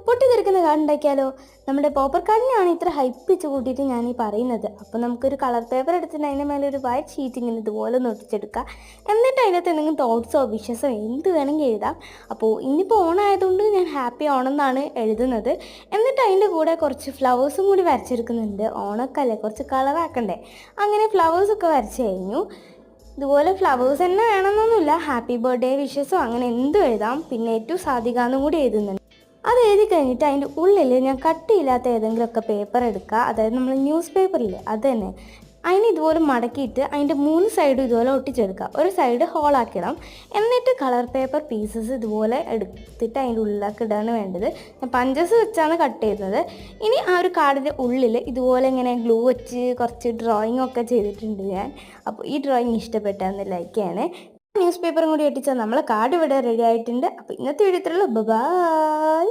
പൊട്ടിത്തെറിക്കുന്ന card ഉണ്ടാക്കിയാലോ? നമ്മുടെ popper കാർഡിനെയാണ് ഇത്ര ഹൈപ്പിച്ച് കൂട്ടിയിട്ട് ഞാൻ ഈ പറയുന്നത്. അപ്പോൾ നമുക്കൊരു കളർ പേപ്പർ എടുത്തിട്ട് അതിൻ്റെ മേലെ ഒരു വൈറ്റ് ഷീറ്റ് ഇങ്ങനെ ഇതുപോലെ ഒന്ന് ഒട്ടിച്ചെടുക്കുക. എന്നിട്ട് അതിനകത്ത് എന്തെങ്കിലും തോട്ട്സോ വിഷസോ എന്ത് വേണമെങ്കിൽ എഴുതാം. അപ്പോൾ ഇന്നിപ്പോൾ ഓണായതുകൊണ്ട് ഞാൻ ഹാപ്പി ഓണമെന്നാണ് എഴുതുന്നത്. എന്നിട്ട് അതിൻ്റെ കൂടെ കുറച്ച് ഫ്ലവേഴ്സും കൂടി വരച്ചെടുക്കുന്നുണ്ട്. ഓണക്കല്ലേ, കുറച്ച് കളറാക്കണ്ടേ. അങ്ങനെ ഫ്ലവേഴ്സൊക്കെ വരച്ച് കഴിഞ്ഞു. ഇതുപോലെ ഫ്ലവേഴ്സ് തന്നെ വേണമെന്നൊന്നുമില്ല, ഹാപ്പി ബർത്ത്ഡേ വിഷസോ അങ്ങനെ എന്തും എഴുതാം. പിന്നെ ഏറ്റവും സാധിക്കാന്നും കൂടി എഴുതുന്നുണ്ട്. അത് എഴുതി കഴിഞ്ഞിട്ട് അതിൻ്റെ ഉള്ളിൽ ഞാൻ കട്ടിയില്ലാത്ത ഏതെങ്കിലുമൊക്കെ പേപ്പർ എടുക്കുക. അതായത് നമ്മൾ ന്യൂസ് പേപ്പറില്ലേ, അത് തന്നെ. അതിന് ഇതുപോലെ മടക്കിയിട്ട് അതിൻ്റെ 3 സൈഡും ഇതുപോലെ ഒട്ടിച്ചെടുക്കുക. ഒരു സൈഡ് ഹോളാക്കിയിടാം. എന്നിട്ട് കളർ പേപ്പർ പീസസ് ഇതുപോലെ എടുത്തിട്ട് അതിൻ്റെ ഉള്ളിലേക്ക് ഇടാണ് വേണ്ടത്. ഞാൻ പഞ്ചസ് വെച്ചാണ് കട്ട് ചെയ്യുന്നത്. ഇനി ആ ഒരു കാർഡിൻ്റെ ഉള്ളിൽ ഇതുപോലെ ഇങ്ങനെ ഗ്ലൂ വെച്ച് കുറച്ച് ഡ്രോയിങ് ഒക്കെ ചെയ്തിട്ടുണ്ട് ഞാൻ. അപ്പോൾ ഈ ഡ്രോയിങ് ഇഷ്ടപ്പെട്ടാന്ന് ലൈക്ക് ചെയ്യണേ. ന്യൂസ് പേപ്പറും കൂടി ഒട്ടിച്ചാൽ നമ്മളെ കാർഡ് ഇവിടെ റെഡി ആയിട്ടുണ്ട്. അപ്പോൾ ഇന്നത്തെ വീഡിയോ ഇത്രയുള്ളൂ. ബൈ.